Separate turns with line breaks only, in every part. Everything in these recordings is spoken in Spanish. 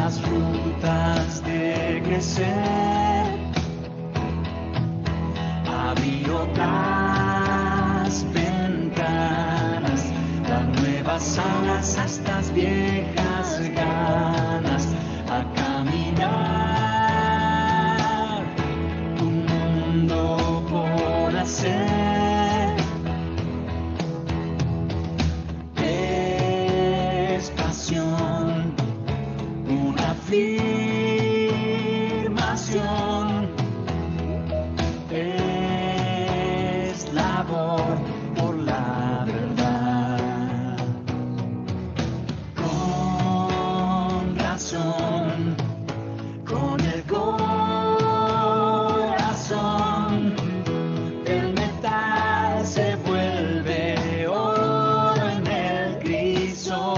las rutas de crecer. Abrí otras ventanas, dar nuevas alas a estas viejas ganas, a caminar, un mundo por hacer. Es pasión, una afirmación. Es labor por la verdad. Con razón, con el corazón, el metal se vuelve oro en el crisol.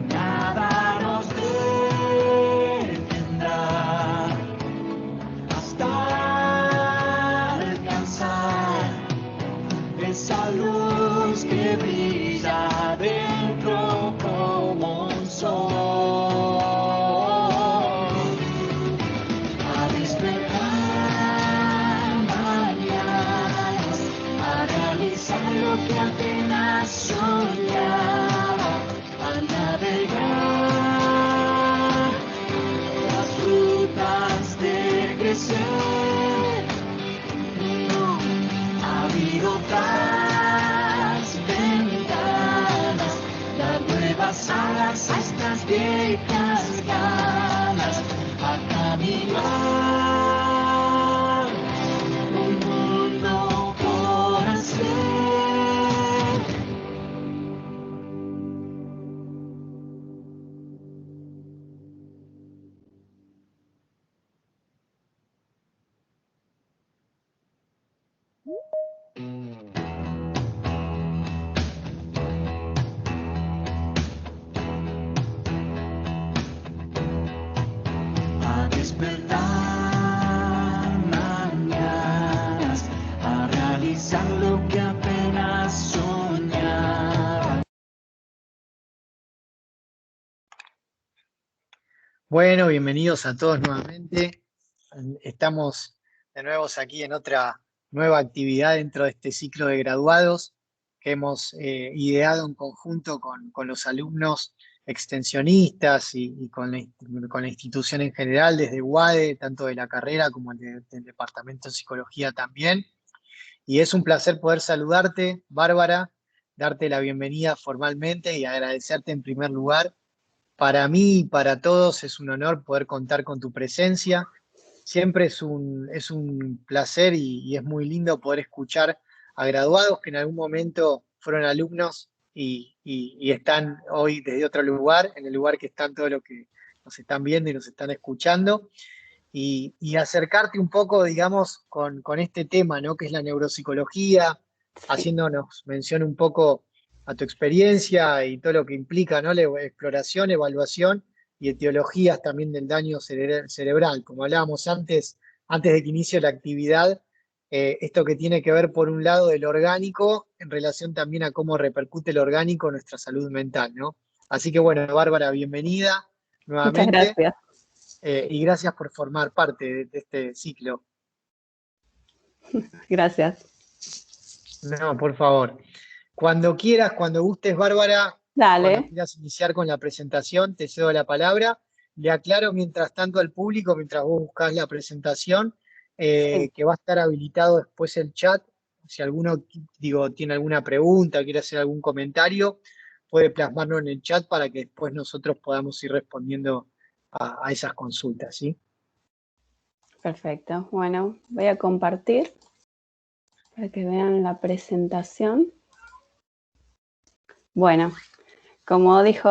Nada nos detendrá hasta alcanzar esa luz que brilla dentro como un sol. A despertar mañanas, a realizar lo que apenas soñaba, a navegar las rutas de crecer. Abrir otras ventanas, dar nuevas alas a estas viejas ganas, a caminar, un mundo por hacer. A despertar mañanas, a realizar lo que apenas soñaba.
Bueno, bienvenidos a todos nuevamente. Estamos de nuevo aquí en otra nueva actividad dentro de este ciclo de graduados que hemos ideado en conjunto con los alumnos extensionistas y con la institución en general, desde UADE, tanto de la carrera como del Departamento de Psicología también. Y es un placer poder saludarte, Bárbara, darte la bienvenida formalmente y agradecerte en primer lugar. Para mí y para todos es un honor poder contar con tu presencia. Siempre es un placer y es muy lindo poder escuchar a graduados que en algún momento fueron alumnos y están hoy desde otro lugar, en el lugar que están todos los que nos están viendo y nos están escuchando, y acercarte un poco, digamos, con este tema, ¿no? Que es la neuropsicología, haciéndonos mención un poco a tu experiencia y todo lo que implica, ¿no? La exploración, evaluación y etiologías también del daño cerebral. Como hablábamos antes de que inicie la actividad, esto que tiene que ver por un lado del orgánico en relación también a cómo repercute el orgánico en nuestra salud mental, ¿no? Así que bueno, Bárbara, bienvenida
Muchas
nuevamente.
gracias.
Y gracias por formar parte de este ciclo.
Gracias.
No, por favor. Cuando quieras, cuando gustes, Bárbara, cuando
Dale.
quieras iniciar con la presentación, te cedo la palabra. Le aclaro mientras tanto al público, mientras vos buscás la presentación,
Sí.
que va a estar habilitado después el chat. Si alguno, tiene alguna pregunta, quiere hacer algún comentario, puede plasmarlo en el chat para que después nosotros podamos ir respondiendo a esas consultas, ¿sí?
Perfecto. Bueno, voy a compartir para que vean la presentación. Bueno, como dijo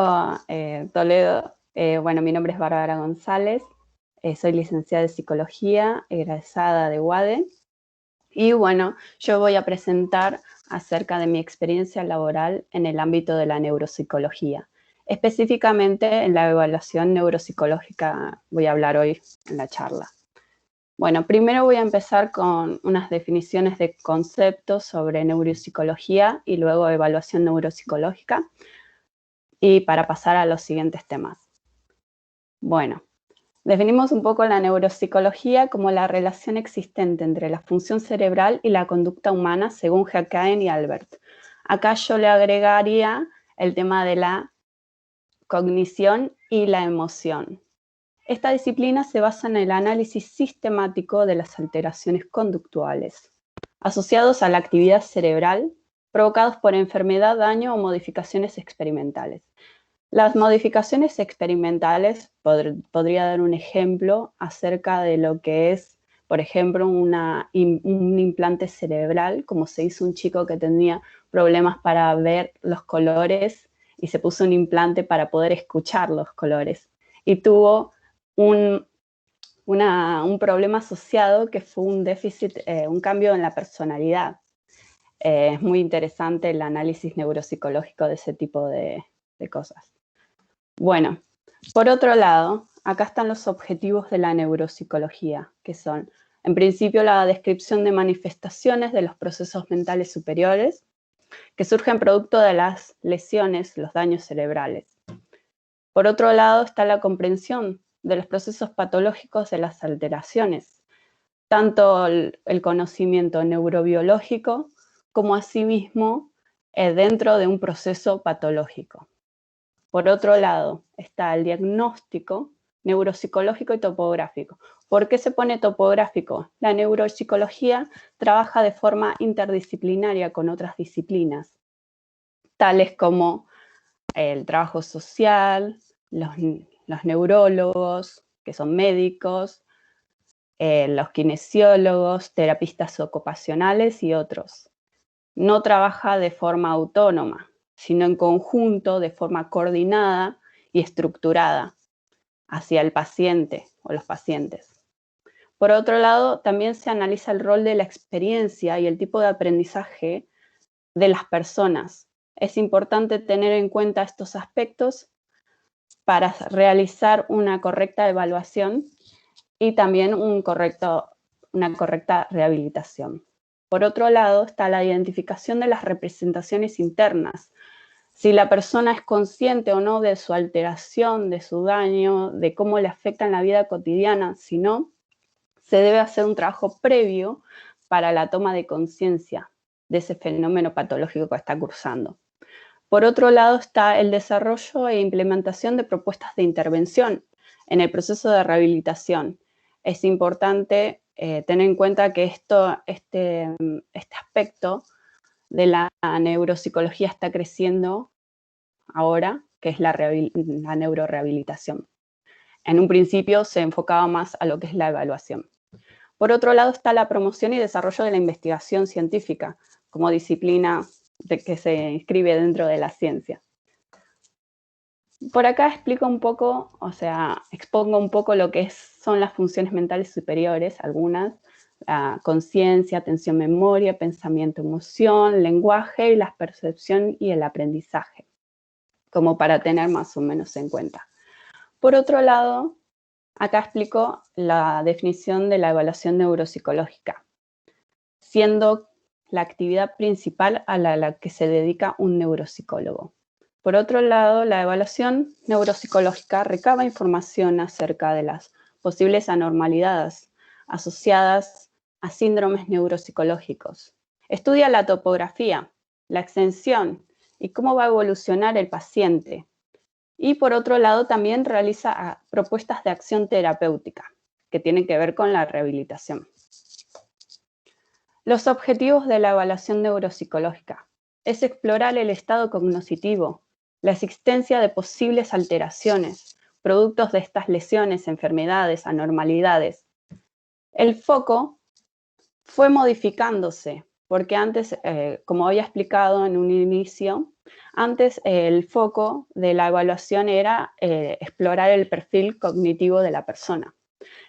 Toledo, bueno, mi nombre es Bárbara González, soy licenciada de Psicología, egresada de UADE, y bueno, yo voy a presentar acerca de mi experiencia laboral en el ámbito de la neuropsicología. Específicamente en la evaluación neuropsicológica voy a hablar hoy en la charla. Bueno, primero voy a empezar con unas definiciones de conceptos sobre neuropsicología y luego evaluación neuropsicológica. y para pasar a los siguientes temas. Bueno, definimos un poco la neuropsicología como la relación existente entre la función cerebral y la conducta humana según Hackhagen y Albert. Acá yo le agregaría el tema de la cognición y la emoción. Esta disciplina se basa en el análisis sistemático de las alteraciones conductuales asociados a la actividad cerebral provocados por enfermedad, daño o modificaciones experimentales. Las modificaciones experimentales, podría dar un ejemplo acerca de lo que es, por ejemplo, un implante cerebral, como se hizo un chico que tenía problemas para ver los colores y se puso un implante para poder escuchar los colores. Y tuvo un problema asociado que fue un déficit, un cambio en la personalidad. Es muy interesante el análisis neuropsicológico de ese tipo de cosas. Bueno, por otro lado, acá están los objetivos de la neuropsicología, que son, en principio, la descripción de manifestaciones de los procesos mentales superiores que surgen producto de las lesiones, los daños cerebrales. Por otro lado, está la comprensión de los procesos patológicos de las alteraciones, tanto el conocimiento neurobiológico como asimismo dentro de un proceso patológico. Por otro lado, está el diagnóstico neuropsicológico y topográfico. ¿Por qué se pone topográfico? La neuropsicología trabaja de forma interdisciplinaria con otras disciplinas, tales como el trabajo social, los neurólogos, que son médicos, los kinesiólogos, terapistas ocupacionales y otros. No trabaja de forma autónoma, sino en conjunto, de forma coordinada y estructurada hacia el paciente o los pacientes. Por otro lado, también se analiza el rol de la experiencia y el tipo de aprendizaje de las personas. Es importante tener en cuenta estos aspectos para realizar una correcta evaluación y también una correcta rehabilitación. Por otro lado, está la identificación de las representaciones internas. Si la persona es consciente o no de su alteración, de su daño, de cómo le afecta en la vida cotidiana, si no, se debe hacer un trabajo previo para la toma de conciencia de ese fenómeno patológico que está cursando. Por otro lado, está el desarrollo e implementación de propuestas de intervención en el proceso de rehabilitación. Es importante tener en cuenta que este aspecto de la neuropsicología está creciendo ahora, que es la neurorehabilitación. En un principio se enfocaba más a lo que es la evaluación. Por otro lado está la promoción y desarrollo de la investigación científica como disciplina que se inscribe dentro de la ciencia. Por acá explico un poco, expongo un poco lo que son las funciones mentales superiores, algunas, la conciencia, atención, memoria, pensamiento, emoción, lenguaje y la percepción y el aprendizaje, como para tener más o menos en cuenta. Por otro lado, acá explico la definición de la evaluación neuropsicológica, siendo la actividad principal a la que se dedica un neuropsicólogo. Por otro lado, la evaluación neuropsicológica recaba información acerca de las posibles anormalidades asociadas a síndromes neuropsicológicos. Estudia la topografía, la extensión y cómo va a evolucionar el paciente. Y por otro lado, también realiza propuestas de acción terapéutica que tienen que ver con la rehabilitación. Los objetivos de la evaluación neuropsicológica es explorar el estado cognitivo, la existencia de posibles alteraciones, productos de estas lesiones, enfermedades, anormalidades. El foco fue modificándose, porque antes, como había explicado en un inicio, antes el foco de la evaluación era explorar el perfil cognitivo de la persona.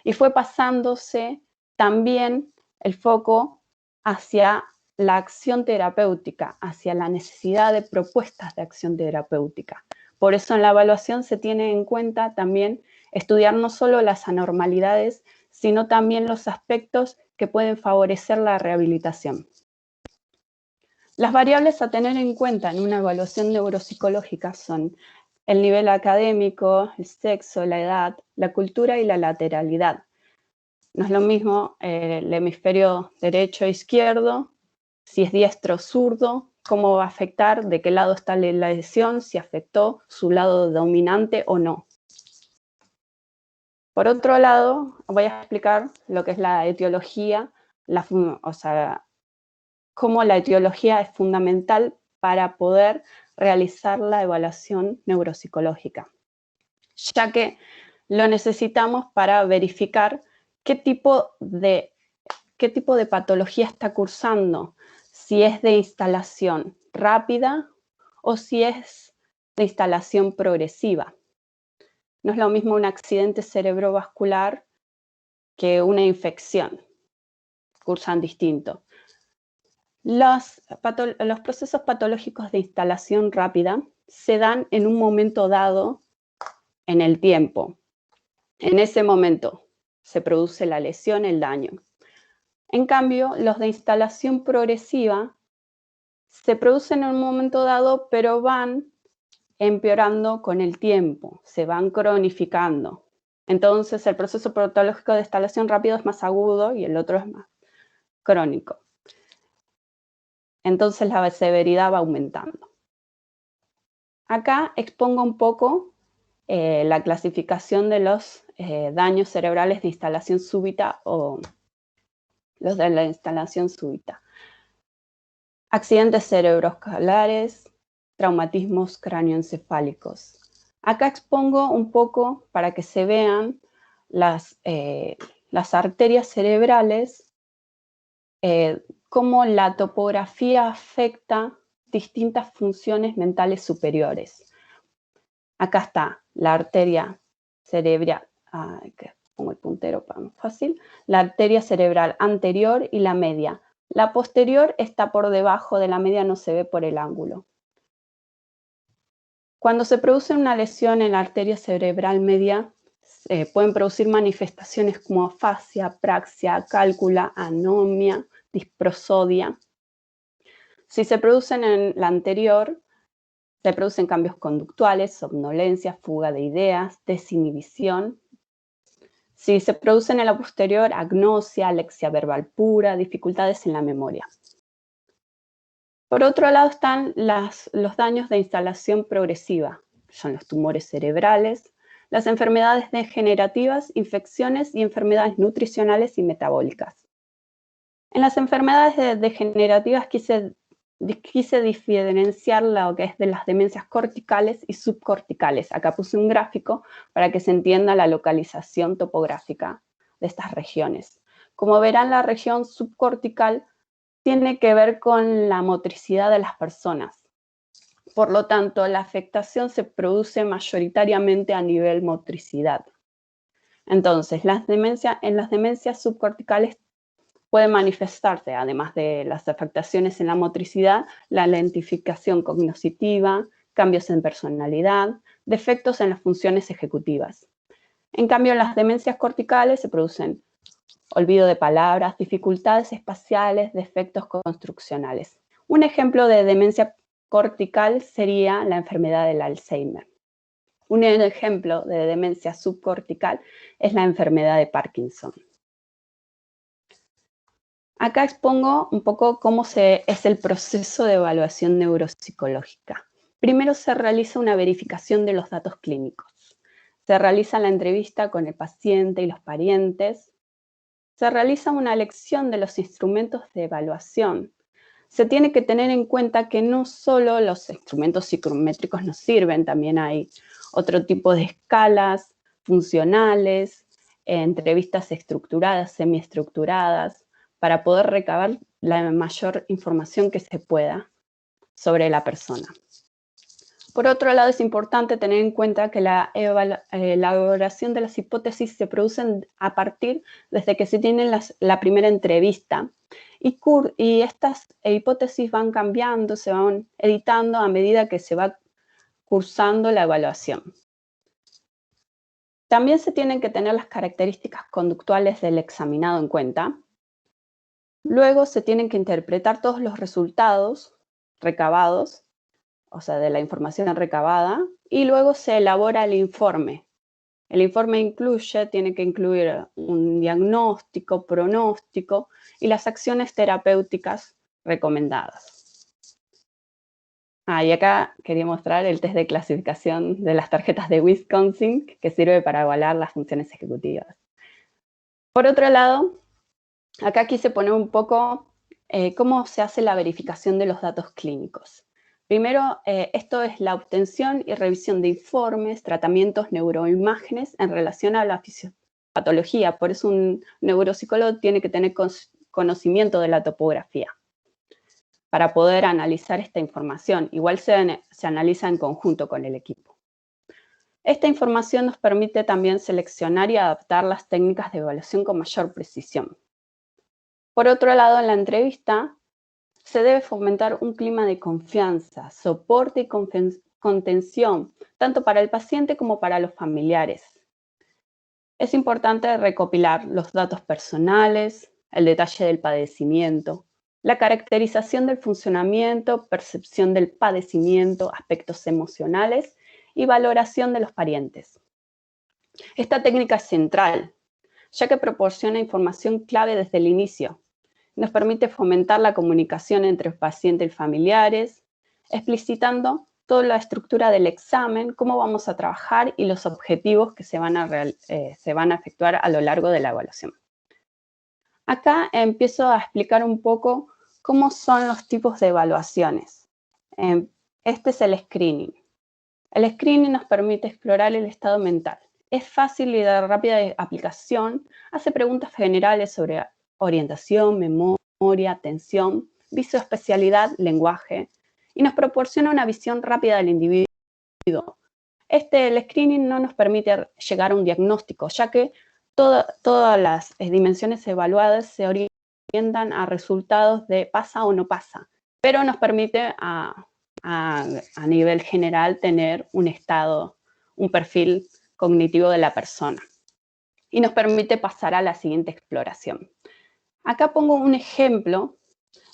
Y fue pasándose también el foco hacia la acción terapéutica, hacia la necesidad de propuestas de acción terapéutica. Por eso en la evaluación se tiene en cuenta también estudiar no solo las anormalidades, sino también los aspectos que pueden favorecer la rehabilitación. Las variables a tener en cuenta en una evaluación neuropsicológica son el nivel académico, el sexo, la edad, la cultura y la lateralidad. No es lo mismo el hemisferio derecho e izquierdo, si es diestro o zurdo, cómo va a afectar, de qué lado está la lesión, si afectó su lado dominante o no. Por otro lado, voy a explicar lo que es la etiología, o sea, cómo la etiología es fundamental para poder realizar la evaluación neuropsicológica, ya que lo necesitamos para verificar qué tipo de patología está cursando, si es de instalación rápida o si es de instalación progresiva. No es lo mismo un accidente cerebrovascular que una infección, cursan distinto. Los procesos patológicos de instalación rápida se dan en un momento dado en el tiempo. En ese momento se produce la lesión, el daño. En cambio, los de instalación progresiva se producen en un momento dado, pero van empeorando con el tiempo, se van cronificando. Entonces, el proceso patológico de instalación rápido es más agudo y el otro es más crónico. Entonces, la severidad va aumentando. Acá expongo un poco la clasificación de los daños cerebrales de instalación súbita o los de la instalación súbita. Accidentes cerebrovasculares, traumatismos cráneoencefálicos. Acá expongo un poco para que se vean las arterias cerebrales, cómo la topografía afecta distintas funciones mentales superiores. Acá está la arteria cerebral, pongo el puntero para más fácil, la arteria cerebral anterior y la media. La posterior está por debajo de la media, no se ve por el ángulo. Cuando se produce una lesión en la arteria cerebral media, pueden producir manifestaciones como afasia, apraxia, cálcula, anomia, disprosodia. Si se producen en la anterior, se producen cambios conductuales, somnolencia, fuga de ideas, desinhibición. Si se producen en la posterior, agnosia, alexia verbal pura, dificultades en la memoria. Por otro lado están los daños de instalación progresiva, son los tumores cerebrales, las enfermedades degenerativas, infecciones y enfermedades nutricionales y metabólicas. En las enfermedades degenerativas quise diferenciar lo que es de las demencias corticales y subcorticales. Acá puse un gráfico para que se entienda la localización topográfica de estas regiones. Como verán, la región subcortical tiene que ver con la motricidad de las personas. Por lo tanto, la afectación se produce mayoritariamente a nivel motricidad. Entonces, en las demencias subcorticales puede manifestarse, además de las afectaciones en la motricidad, la lentificación cognitiva, cambios en personalidad, defectos en las funciones ejecutivas. En cambio, en las demencias corticales se producen olvido de palabras, dificultades espaciales, defectos construccionales. Un ejemplo de demencia cortical sería la enfermedad del Alzheimer. Un ejemplo de demencia subcortical es la enfermedad de Parkinson. Acá expongo un poco cómo es el proceso de evaluación neuropsicológica. Primero se realiza una verificación de los datos clínicos. Se realiza la entrevista con el paciente y los parientes. Se realiza una elección de los instrumentos de evaluación. Se tiene que tener en cuenta que no solo los instrumentos psicométricos nos sirven, también hay otro tipo de escalas funcionales, entrevistas estructuradas, semiestructuradas, para poder recabar la mayor información que se pueda sobre la persona. Por otro lado, es importante tener en cuenta que la elaboración de las hipótesis se producen a partir desde que se tiene la primera entrevista y estas hipótesis van cambiando, se van editando a medida que se va cursando la evaluación. También se tienen que tener las características conductuales del examinado en cuenta. Luego se tienen que interpretar todos los resultados recabados o sea, de la información recabada, y luego se elabora el informe. El informe tiene que incluir un diagnóstico, pronóstico y las acciones terapéuticas recomendadas. Y acá quería mostrar el test de clasificación de las tarjetas de Wisconsin, que sirve para evaluar las funciones ejecutivas. Por otro lado, acá quise poner un poco cómo se hace la verificación de los datos clínicos. Primero, esto es la obtención y revisión de informes, tratamientos, neuroimágenes en relación a la fisiopatología. Por eso un neuropsicólogo tiene que tener conocimiento de la topografía para poder analizar esta información. Igual se analiza en conjunto con el equipo. Esta información nos permite también seleccionar y adaptar las técnicas de evaluación con mayor precisión. Por otro lado, en la entrevista se debe fomentar un clima de confianza, soporte y contención, tanto para el paciente como para los familiares. Es importante recopilar los datos personales, el detalle del padecimiento, la caracterización del funcionamiento, percepción del padecimiento, aspectos emocionales y valoración de los parientes. Esta técnica es central, ya que proporciona información clave desde el inicio. Nos permite fomentar la comunicación entre el paciente y familiares, explicitando toda la estructura del examen, cómo vamos a trabajar y los objetivos que se van a efectuar a lo largo de la evaluación. Acá empiezo a explicar un poco cómo son los tipos de evaluaciones. Este es el screening. El screening nos permite explorar el estado mental. Es fácil y de rápida aplicación. Hace preguntas generales sobre orientación, memoria, atención, visoespacialidad, lenguaje, y nos proporciona una visión rápida del individuo. El screening no nos permite llegar a un diagnóstico, ya que todas las dimensiones evaluadas se orientan a resultados de pasa o no pasa, pero nos permite a nivel general tener un estado, un perfil cognitivo de la persona, y nos permite pasar a la siguiente exploración. Acá pongo un ejemplo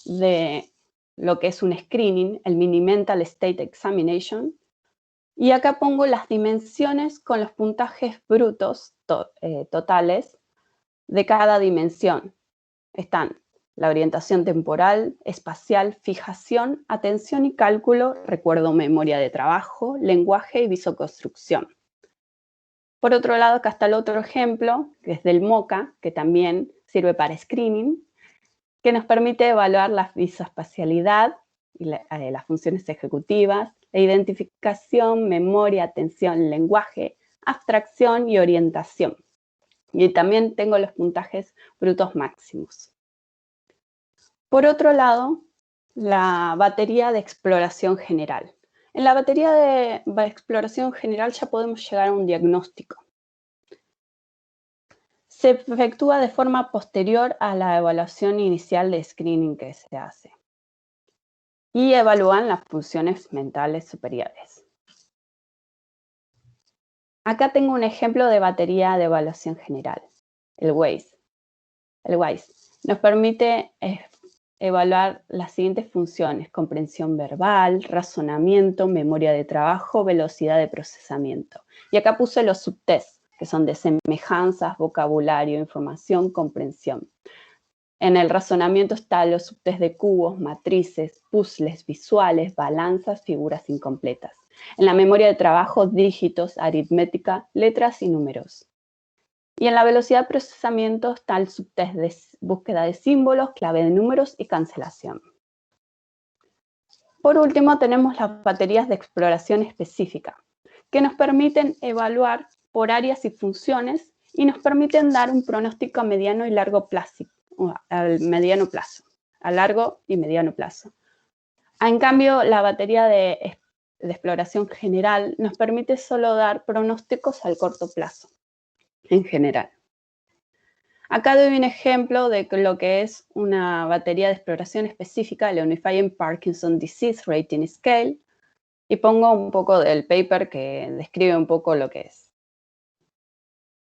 de lo que es un screening, el Mini Mental State Examination, y acá pongo las dimensiones con los puntajes brutos totales de cada dimensión. Están la orientación temporal, espacial, fijación, atención y cálculo, recuerdo, memoria de trabajo, lenguaje y visoconstrucción. Por otro lado, acá está el otro ejemplo, que es del MoCA, que también sirve para screening, que nos permite evaluar la visoespacialidad y las funciones ejecutivas, la identificación, memoria, atención, lenguaje, abstracción y orientación. Y también tengo los puntajes brutos máximos. Por otro lado, la batería de exploración general. En la batería de exploración general ya podemos llegar a un diagnóstico. Se efectúa de forma posterior a la evaluación inicial de screening que se hace y evalúan las funciones mentales superiores. Acá tengo un ejemplo de batería de evaluación general, el WAIS. El WAIS nos permite evaluar las siguientes funciones: comprensión verbal, razonamiento, memoria de trabajo, velocidad de procesamiento. Y acá puse los subtests, que son de semejanzas, vocabulario, información, comprensión. En el razonamiento están los subtests de cubos, matrices, puzzles visuales, balanzas, figuras incompletas. En la memoria de trabajo, dígitos, aritmética, letras y números. Y en la velocidad de procesamiento está el subtest de búsqueda de símbolos, clave de números y cancelación. Por último, tenemos las baterías de exploración específica, que nos permiten evaluar por áreas y funciones y nos permiten dar un pronóstico a mediano y largo plazo, a largo y mediano plazo. En cambio, la batería de exploración general nos permite solo dar pronósticos al corto plazo, en general. Acá doy un ejemplo de lo que es una batería de exploración específica, la Unifying Parkinson Disease Rating Scale, y pongo un poco del paper que describe un poco lo que es.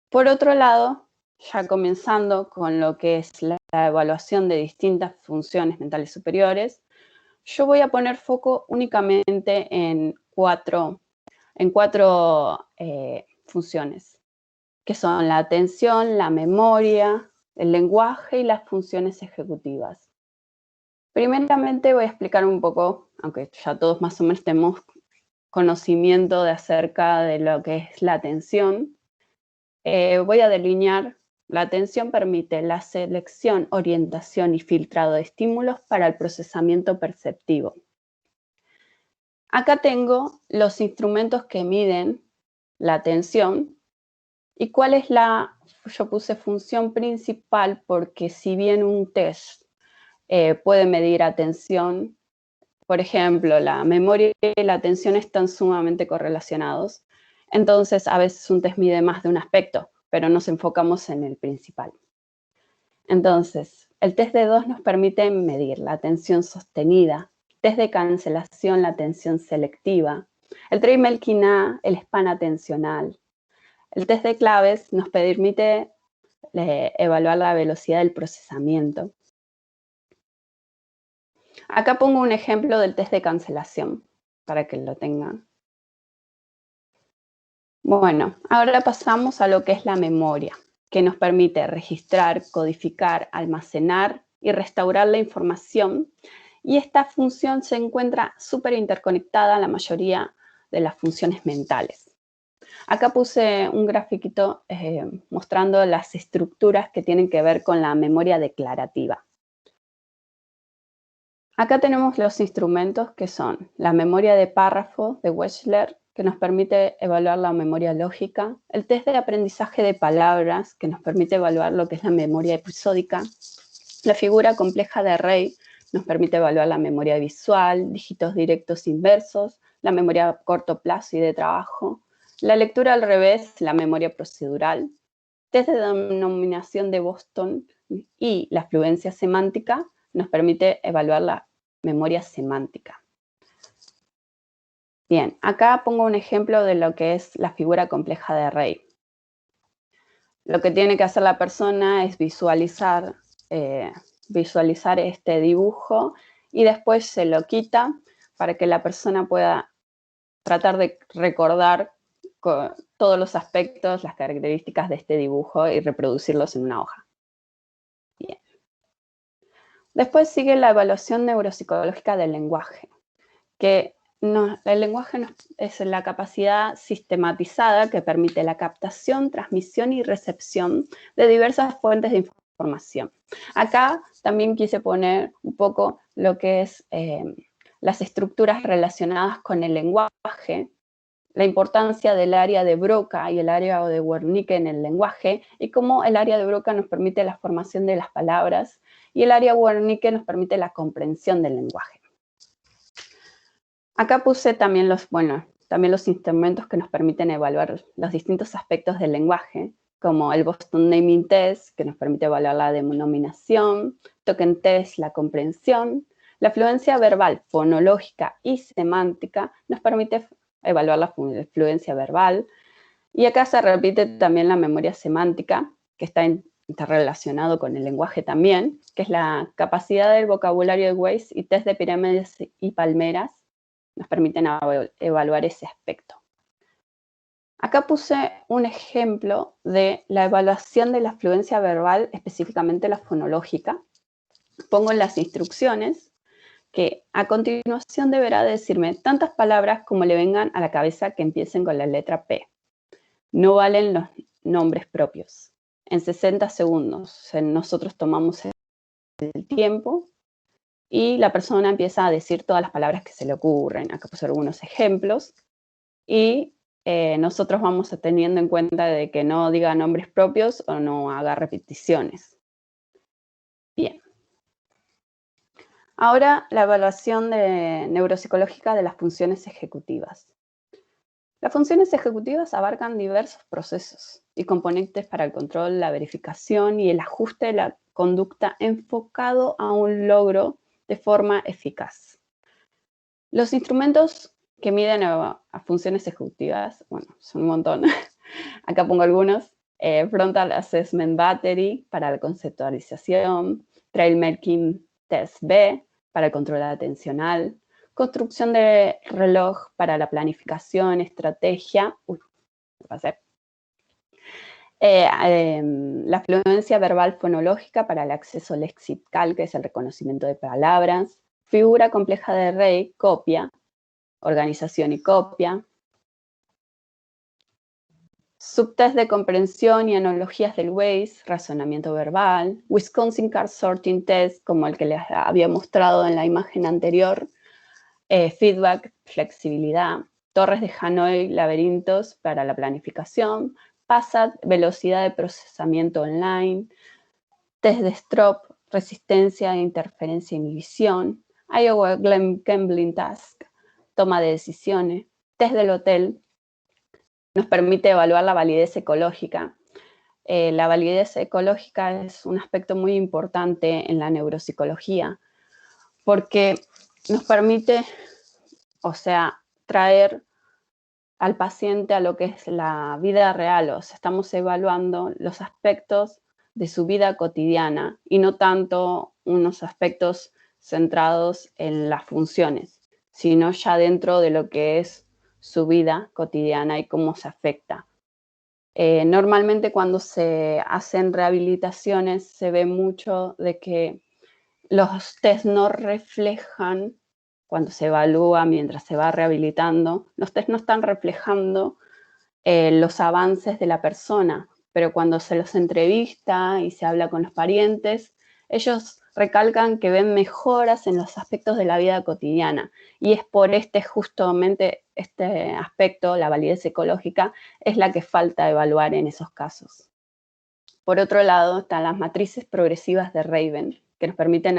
Por otro lado, ya comenzando con lo que es la evaluación de distintas funciones mentales superiores, yo voy a poner foco únicamente en cuatro funciones, que son la atención, la memoria, el lenguaje y las funciones ejecutivas. Primeramente voy a explicar un poco, aunque ya todos más o menos tenemos conocimiento acerca de lo que es la atención, voy a delinear. La atención permite la selección, orientación y filtrado de estímulos para el procesamiento perceptivo. Acá tengo los instrumentos que miden la atención y cuál es yo puse función principal porque si bien un test puede medir atención, por ejemplo, la memoria y la atención están sumamente correlacionados, entonces a veces un test mide más de un aspecto, pero nos enfocamos en el principal. Entonces, el test de 2 nos permite medir la atención sostenida, test de cancelación, la atención selectiva, el Treimel-Quinault, el span atencional. El test de claves nos permite evaluar la velocidad del procesamiento. Acá pongo un ejemplo del test de cancelación, para que lo tengan. Bueno, ahora pasamos a lo que es la memoria, que nos permite registrar, codificar, almacenar y restaurar la información. Y esta función se encuentra súper interconectada a la mayoría de las funciones mentales. Acá puse un grafiquito mostrando las estructuras que tienen que ver con la memoria declarativa. Acá tenemos los instrumentos que son la memoria de párrafo de Wechsler, que nos permite evaluar la memoria lógica, el test de aprendizaje de palabras, que nos permite evaluar lo que es la memoria episódica, la figura compleja de Rey nos permite evaluar la memoria visual, dígitos directos inversos, la memoria a corto plazo y de trabajo, la lectura al revés, la memoria procedural, test de denominación de Boston y la fluencia semántica nos permite evaluar la memoria semántica. Bien, acá pongo un ejemplo de lo que es la figura compleja de Rey. Lo que tiene que hacer la persona es visualizar este dibujo y después se lo quita para que la persona pueda tratar de recordar todos los aspectos, las características de este dibujo y reproducirlos en una hoja. Bien. Después sigue la evaluación neuropsicológica del lenguaje, que el lenguaje es la capacidad sistematizada que permite la captación, transmisión y recepción de diversas fuentes de información. Acá también quise poner un poco lo que es las estructuras relacionadas con el lenguaje, la importancia del área de Broca y el área de Wernicke en el lenguaje, y cómo el área de Broca nos permite la formación de las palabras y el área Wernicke nos permite la comprensión del lenguaje. Acá puse también los instrumentos que nos permiten evaluar los distintos aspectos del lenguaje, como el Boston Naming Test, que nos permite evaluar la denominación, Token Test, la comprensión, la fluencia verbal, fonológica y semántica nos permite evaluar la fluencia verbal, y acá se repite también la memoria semántica, que está interrelacionado con el lenguaje también, que es la capacidad del vocabulario de Weiss y test de pirámides y palmeras nos permiten evaluar ese aspecto. Acá puse un ejemplo de la evaluación de la fluencia verbal, específicamente la fonológica. Pongo en las instrucciones que a continuación deberá decirme tantas palabras como le vengan a la cabeza que empiecen con la letra P. No valen los nombres propios. En 60 segundos nosotros tomamos el tiempo y la persona empieza a decir todas las palabras que se le ocurren. Acá puse algunos ejemplos y nosotros vamos teniendo en cuenta de que no diga nombres propios o no haga repeticiones. Bien. Ahora la evaluación neuropsicológica de las funciones ejecutivas. Las funciones ejecutivas abarcan diversos procesos y componentes para el control, la verificación y el ajuste de la conducta enfocado a un logro de forma eficaz. Los instrumentos que miden a funciones ejecutivas, bueno, son un montón. Acá pongo algunos. Frontal Assessment Battery para la conceptualización, Treimel-Quinault Test B, para el control atencional, construcción de reloj para la planificación, estrategia, la fluencia verbal fonológica para el acceso lexical, que es el reconocimiento de palabras, figura compleja de Rey, copia, organización y copia, subtest de comprensión y analogías del Waze, razonamiento verbal, Wisconsin Card Sorting Test, como el que les había mostrado en la imagen anterior, feedback, flexibilidad, torres de Hanoi, laberintos para la planificación, PASAT, velocidad de procesamiento online, test de Strop, resistencia, interferencia, inhibición, Iowa Gambling Task, toma de decisiones, test del hotel, nos permite evaluar la validez ecológica. La validez ecológica es un aspecto muy importante en la neuropsicología porque nos permite, traer al paciente a lo que es la vida real. O sea, estamos evaluando los aspectos de su vida cotidiana y no tanto unos aspectos centrados en las funciones, sino ya dentro de lo que es su vida cotidiana y cómo se afecta. Normalmente cuando se hacen rehabilitaciones se ve mucho de que los test no reflejan, cuando se evalúa mientras se va rehabilitando, los test no están reflejando los avances de la persona, pero cuando se los entrevista y se habla con los parientes, ellos recalcan que ven mejoras en los aspectos de la vida cotidiana y es por justamente este aspecto, la validez ecológica, es la que falta evaluar en esos casos. Por otro lado, están las matrices progresivas de Raven, que nos permiten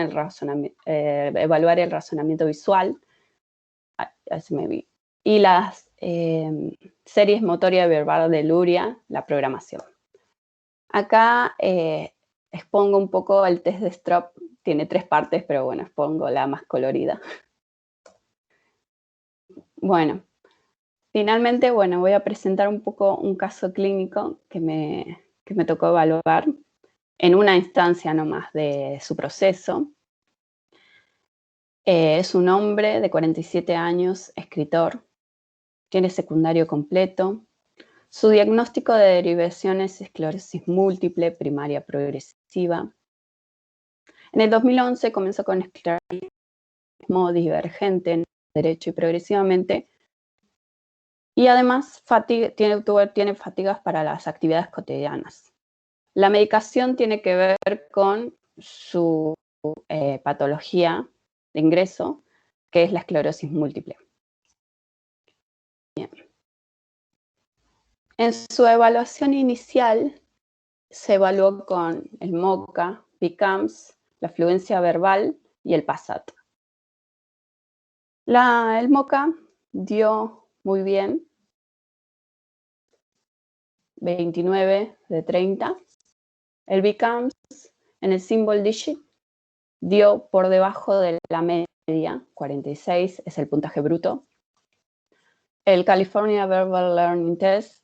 evaluar el razonamiento visual, y las series motoria y verbal de Luria, la programación. Acá expongo un poco el test de Strop, tiene 3 partes, pero bueno, expongo la más colorida. Bueno, finalmente, voy a presentar un poco un caso clínico que me tocó evaluar en una instancia nomás de su proceso. Es un hombre de 47 años, escritor, tiene secundario completo. Su diagnóstico de derivación es esclerosis múltiple primaria progresiva. En el 2011 comenzó con esclerotismo divergente, derecho y progresivamente, y además tiene fatigas para las actividades cotidianas. La medicación tiene que ver con su patología de ingreso, que es la esclerosis múltiple. Bien. En su evaluación inicial se evaluó con el MoCA, PCAMS, la fluencia verbal y el PASAT. El MoCA dio muy bien, 29 de 30. El PCAMS en el Symbol Digit dio por debajo de la media, 46 es el puntaje bruto. El California Verbal Learning Test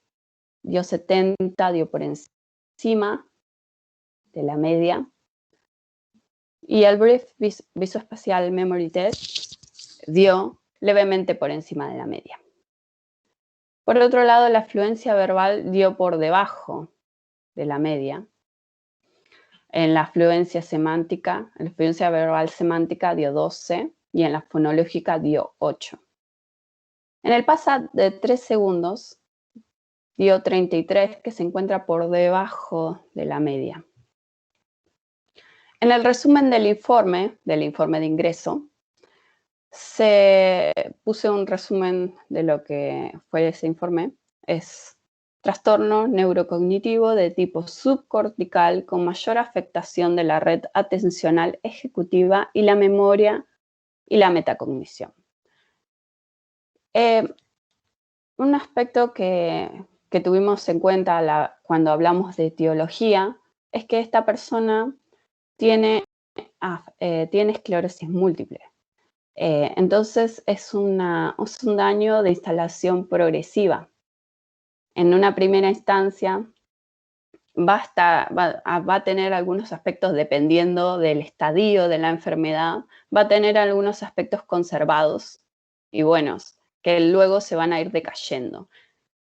dio 70, dio por encima de la media. Y el Brief Visoespacial Memory Test dio levemente por encima de la media. Por otro lado, la fluencia verbal dio por debajo de la media. En la fluencia semántica, en la fluencia verbal semántica dio 12 y en la fonológica dio 8. En el PASAT de 3 segundos dio 33, que se encuentra por debajo de la media. En el resumen del informe de ingreso, puse un resumen de lo que fue ese informe. Es trastorno neurocognitivo de tipo subcortical con mayor afectación de la red atencional ejecutiva y la memoria y la metacognición. Un aspecto que tuvimos en cuenta cuando hablamos de etiología es que esta persona tiene esclerosis múltiple. Entonces es un daño de instalación progresiva. En una primera instancia va a tener algunos aspectos dependiendo del estadio de la enfermedad, va a tener algunos aspectos conservados y buenos, que luego se van a ir decayendo.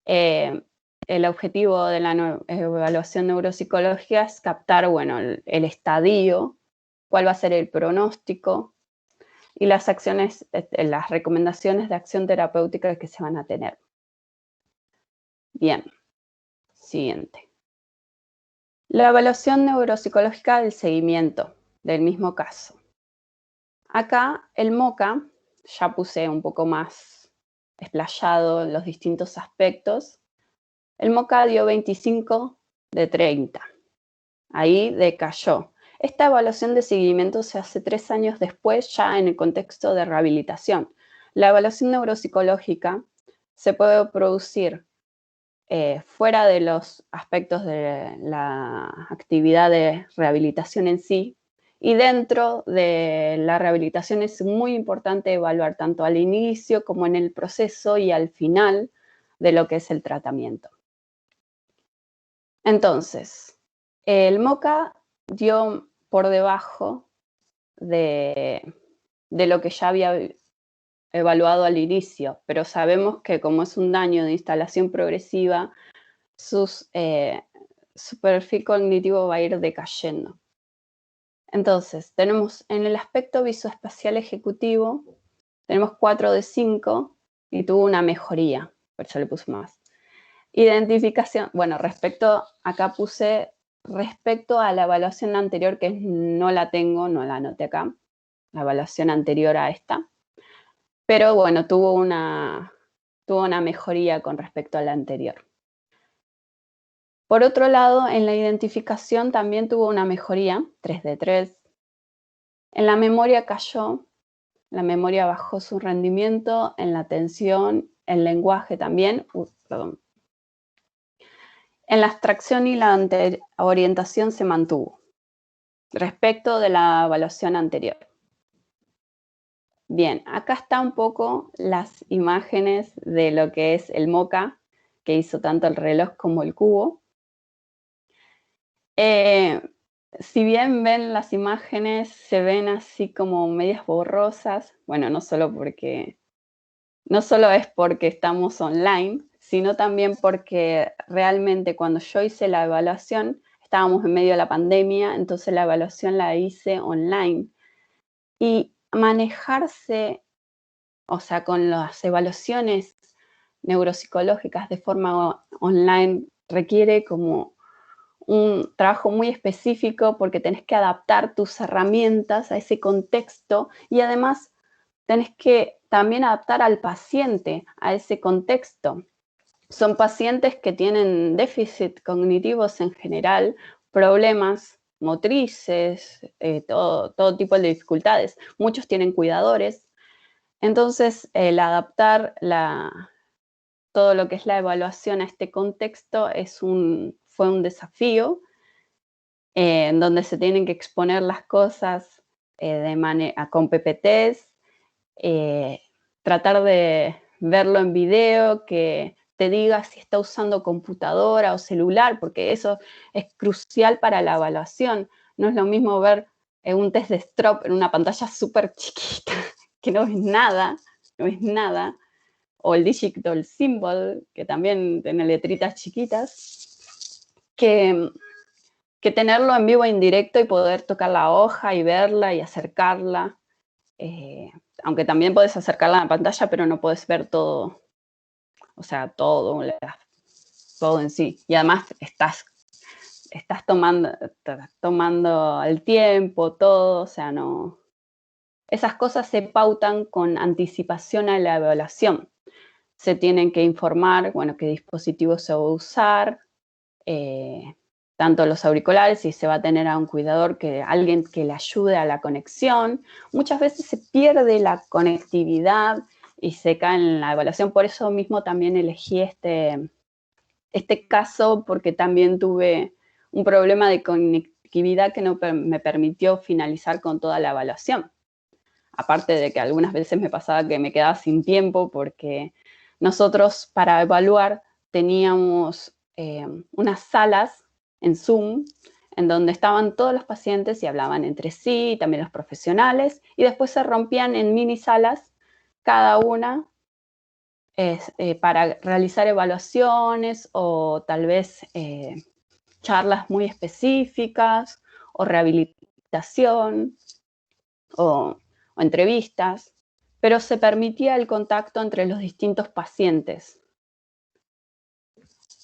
El objetivo de la evaluación neuropsicológica es captar, bueno, el estadio, cuál va a ser el pronóstico y las acciones, las recomendaciones de acción terapéutica que se van a tener. Bien, siguiente. La evaluación neuropsicológica del seguimiento del mismo caso. Acá el MoCA, ya puse un poco más explayado los distintos aspectos. El MoCA dio 25 de 30. Ahí decayó. Esta evaluación de seguimiento se hace 3 años después, ya en el contexto de rehabilitación. La evaluación neuropsicológica se puede producir fuera de los aspectos de la actividad de rehabilitación en sí, y dentro de la rehabilitación es muy importante evaluar tanto al inicio como en el proceso y al final de lo que es el tratamiento. Entonces, el MoCA dio por debajo de lo que ya había evaluado al inicio, pero sabemos que como es un daño de instalación progresiva, su perfil cognitivo va a ir decayendo. Entonces, tenemos en el aspecto visoespacial ejecutivo, tenemos 4 de 5 y tuvo una mejoría, por eso le puse más. Identificación, bueno, acá puse respecto a la evaluación anterior, que no la tengo, no la anoté acá, la evaluación anterior a esta, pero bueno, tuvo una mejoría con respecto a la anterior. Por otro lado, en la identificación también tuvo una mejoría, 3 de 3. En la memoria cayó, la memoria bajó su rendimiento, en la atención, el lenguaje también, perdón. En la abstracción y la orientación se mantuvo, respecto de la evaluación anterior. Bien, acá está un poco las imágenes de lo que es el MoCA, que hizo tanto el reloj como el cubo. Si bien ven las imágenes, se ven así como medias borrosas, bueno, no solo es porque estamos online, sino también porque realmente cuando yo hice la evaluación, estábamos en medio de la pandemia, entonces la evaluación la hice online. Y manejarse, o sea, con las evaluaciones neuropsicológicas de forma online requiere como un trabajo muy específico porque tenés que adaptar tus herramientas a ese contexto y además tenés que también adaptar al paciente a ese contexto. Son pacientes que tienen déficit cognitivos en general, problemas motrices, todo tipo de dificultades. Muchos tienen cuidadores. Entonces, el adaptar todo lo que es la evaluación a este contexto fue un desafío en donde se tienen que exponer las cosas con PPTs, tratar de verlo en video, que te diga si está usando computadora o celular, porque eso es crucial para la evaluación. No es lo mismo ver un test de Stroop en una pantalla súper chiquita, que no ves nada, o el Digital Symbol, que también tiene letritas chiquitas, que tenerlo en vivo en directo y poder tocar la hoja y verla y acercarla. Aunque también puedes acercarla a la pantalla, pero no puedes ver todo, o sea, todo en sí. Y además estás tomando el tiempo, todo, o sea, no. Esas cosas se pautan con anticipación a la evaluación. Se tienen que informar, bueno, qué dispositivo se va a usar, tanto los auriculares, si se va a tener a un cuidador, alguien que le ayude a la conexión. Muchas veces se pierde la conectividad y se cae en la evaluación. Por eso mismo también elegí este caso, porque también tuve un problema de conectividad que no me permitió finalizar con toda la evaluación. Aparte de que algunas veces me pasaba que me quedaba sin tiempo porque nosotros para evaluar teníamos unas salas en Zoom, en donde estaban todos los pacientes y hablaban entre sí, y también los profesionales, y después se rompían en mini salas, cada una para realizar evaluaciones o tal vez charlas muy específicas o rehabilitación o entrevistas, pero se permitía el contacto entre los distintos pacientes.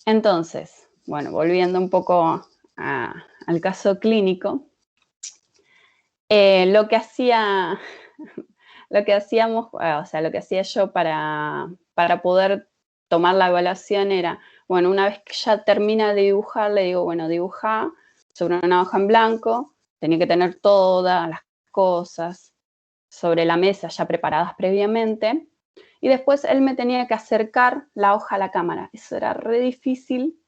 Entonces, bueno, volviendo un poco al caso clínico, lo que hacía yo para poder tomar la evaluación era, bueno, una vez que ya termina de dibujar, le digo, bueno, dibuja sobre una hoja en blanco, tenía que tener todas las cosas sobre la mesa ya preparadas previamente, y después él me tenía que acercar la hoja a la cámara. Eso era re difícil,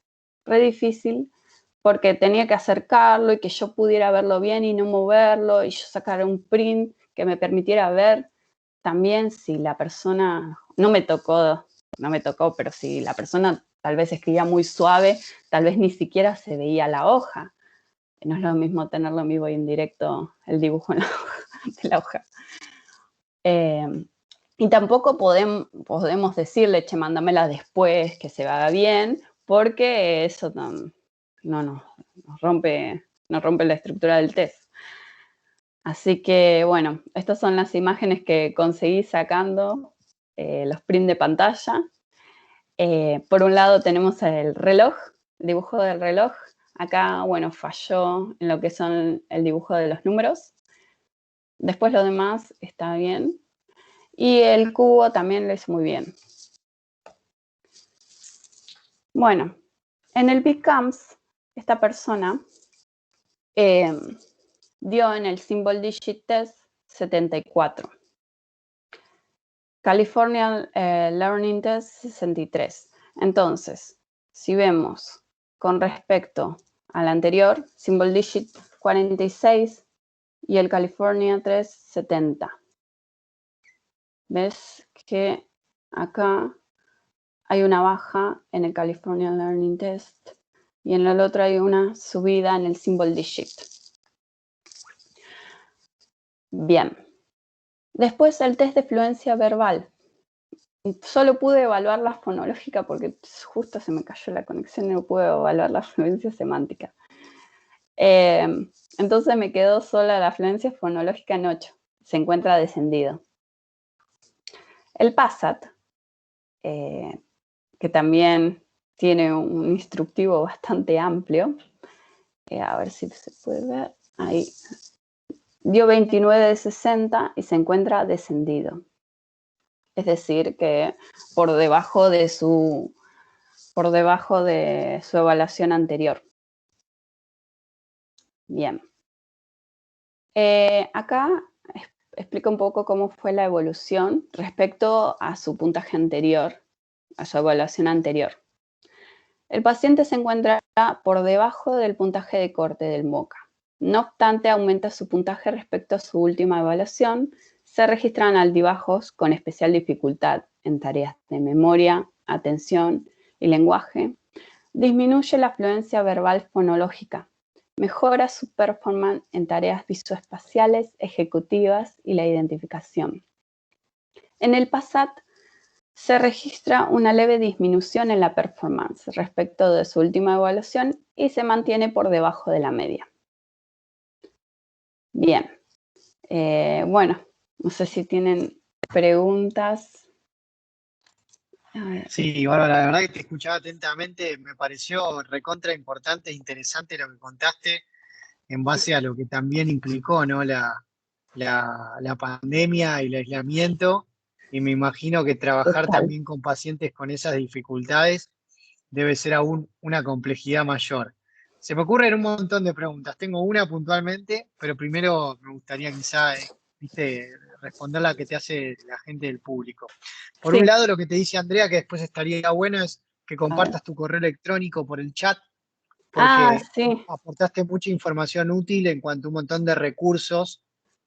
porque tenía que acercarlo y que yo pudiera verlo bien y no moverlo, y yo sacar un print que me permitiera ver también si la persona, no me tocó, pero si la persona tal vez escribía muy suave, tal vez ni siquiera se veía la hoja. No es lo mismo tenerlo en vivo y en directo, el dibujo en de la hoja. Y tampoco podemos decirle, che, mándamela después, que se vea bien, porque eso nos rompe la estructura del test. Así que, bueno, estas son las imágenes que conseguí sacando los prints de pantalla. Por un lado tenemos el reloj, el dibujo del reloj. Acá, bueno, falló en lo que son el dibujo de los números. Después lo demás está bien. Y el cubo también lo hizo muy bien. Bueno, en el BigCamps, esta persona dio en el Symbol Digit Test 74. California Learning Test 63. Entonces, si vemos con respecto al anterior, Symbol Digit 46 y el California 3 70. ¿Ves que acá hay una baja en el California Learning Test y en el otro hay una subida en el Symbol Digit? Bien. Después el test de fluencia verbal. Solo pude evaluar la fonológica porque justo se me cayó la conexión y no pude evaluar la fluencia semántica. Entonces me quedó sola la fluencia fonológica en 8. Se encuentra descendido. El PASAT, que también tiene un instructivo bastante amplio, a ver si se puede ver, ahí, dio 29 de 60 y se encuentra descendido. Es decir, que por debajo de su evaluación anterior. Bien. Acá explico un poco cómo fue la evolución respecto a su puntaje anterior, a su evaluación anterior. El paciente se encuentra por debajo del puntaje de corte del MOCA. No obstante, aumenta su puntaje respecto a su última evaluación. Se registran altibajos con especial dificultad en tareas de memoria, atención y lenguaje. Disminuye la fluencia verbal fonológica. Mejora su performance en tareas visoespaciales, ejecutivas y la identificación. En el PASAT se registra una leve disminución en la performance respecto de su última evaluación y se mantiene por debajo de la media. Bien. Bueno, no sé si tienen preguntas.
Sí, Bárbara, la verdad que te escuchaba atentamente, me pareció recontra importante e interesante lo que contaste en base a lo que también implicó, ¿no? la pandemia y el aislamiento, y me imagino que trabajar
Total.
también con pacientes con esas dificultades debe ser aún una complejidad mayor. Se me ocurren un montón de preguntas, tengo una puntualmente, pero primero me gustaría quizá, viste, responder la que te hace la gente del público. Por un
Sí.
lado, lo que te dice Andrea, que después estaría bueno, es que compartas tu correo electrónico por el chat, porque
Sí.
aportaste mucha información útil en cuanto a un montón de recursos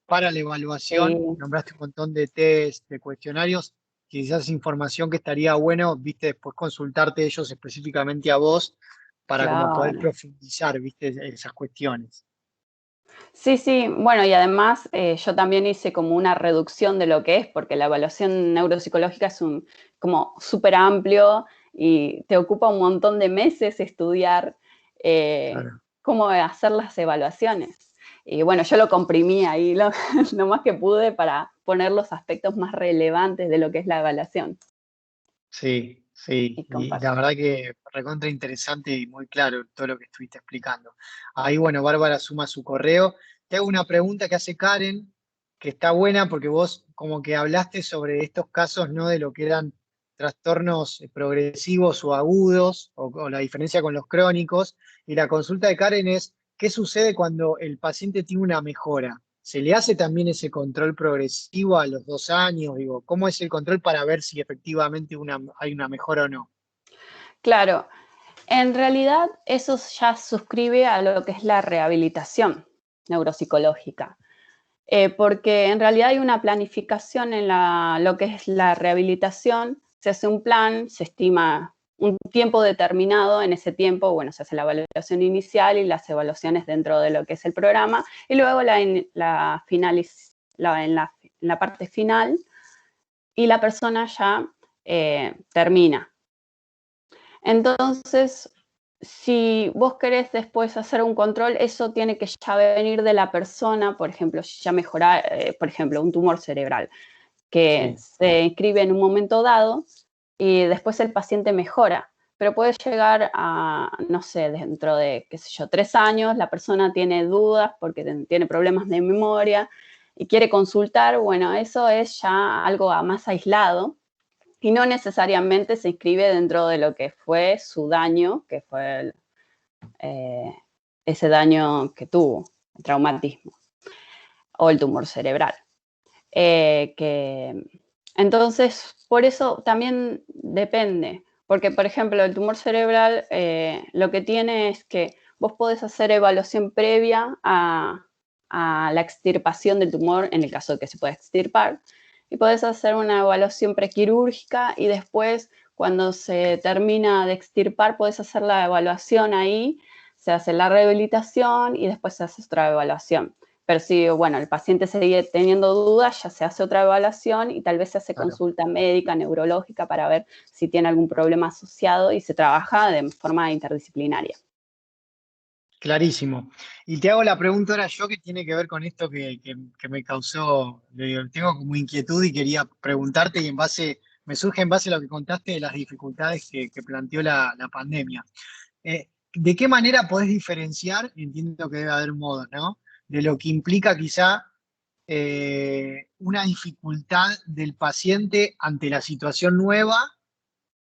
para la evaluación,
Sí.
nombraste un montón de test, de cuestionarios, quizás información que estaría bueno, viste, después consultarte ellos específicamente a vos para como poder
Claro.
profundizar, ¿viste? Esas cuestiones.
Sí, sí, bueno, y además yo también hice como una reducción de lo que es, porque la evaluación neuropsicológica es como súper amplio y te ocupa un montón de meses estudiar
Claro.
cómo hacer las evaluaciones. Y bueno, yo lo comprimí ahí lo más que pude para poner los aspectos más relevantes de lo que es la evaluación
Sí, sí,
y
y la
compartir.
verdad que recontra interesante y muy claro todo lo que estuviste explicando. Ahí, bueno, Bárbara suma su correo. Te hago una pregunta que hace Karen, que está buena porque vos como que hablaste sobre estos casos, ¿no? De lo que eran trastornos progresivos o agudos, o la diferencia con los crónicos. Y la consulta de Karen es, ¿qué sucede cuando el paciente tiene una mejora? ¿Se le hace también ese control progresivo a los 2 años? Digo, ¿cómo es el control para ver si efectivamente hay una mejora o no?
Claro, en realidad eso ya suscribe a lo que es la rehabilitación neuropsicológica. Porque en realidad hay una planificación en lo que es la rehabilitación, se hace un plan, se estima un tiempo determinado, en ese tiempo, bueno, se hace la evaluación inicial y las evaluaciones dentro de lo que es el programa, y luego en la parte final, y la persona ya termina. Entonces, si vos querés después hacer un control, eso tiene que ya venir de la persona, por ejemplo, si ya mejorar, por ejemplo, un tumor cerebral, que
Sí,
se inscribe en un momento dado y después el paciente mejora. Pero puede llegar a, no sé, dentro de, qué sé yo, 3 años, la persona tiene dudas porque tiene problemas de memoria y quiere consultar, bueno, eso es ya algo más aislado y no necesariamente se inscribe dentro de lo que fue su daño, que fue eh, ese daño que tuvo, el traumatismo o el tumor cerebral. Entonces, por eso también depende, porque por ejemplo el tumor cerebral lo que tiene es que vos podés hacer evaluación previa a la extirpación del tumor, en el caso de que se pueda extirpar, y podés hacer una evaluación prequirúrgica y después cuando se termina de extirpar podés hacer la evaluación ahí, se hace la rehabilitación y después se hace otra evaluación. Pero si, bueno, el paciente sigue teniendo dudas, ya se hace otra evaluación y tal vez se hace
claro.
consulta médica, neurológica para ver si tiene algún problema asociado y se trabaja de forma interdisciplinaria.
Clarísimo. Y te hago la pregunta ahora yo que tiene que ver con esto que me causó, tengo como inquietud y quería preguntarte y me surge en base a lo que contaste de las dificultades que planteó la pandemia. ¿De qué manera podés diferenciar? Entiendo que debe haber modos, ¿no? De lo que implica quizá una dificultad del paciente ante la situación nueva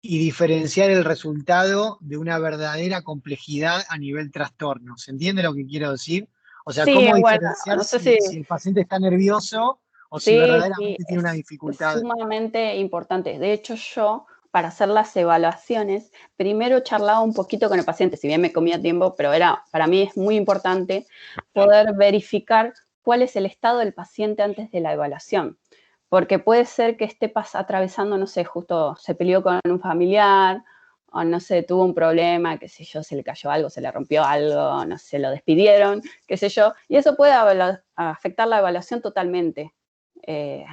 y diferenciar el resultado de una verdadera complejidad a nivel trastorno. ¿Se entiende lo que quiero decir? O sea,
Sí,
cómo
bueno,
diferenciar
no sé si
si el paciente está nervioso o si
sí, sí,
verdaderamente tiene una
es
dificultad.
sumamente importante. De hecho, yo, para hacer las evaluaciones, primero charlaba un poquito con el paciente, si bien me comía tiempo, pero para mí es muy importante poder verificar cuál es el estado del paciente antes de la evaluación. Porque puede ser que esté atravesando, no sé, justo se peleó con un familiar, o no sé, tuvo un problema, qué sé yo, se le cayó algo, se le rompió algo, no sé, lo despidieron, qué sé yo, y eso puede afectar la evaluación totalmente, eh,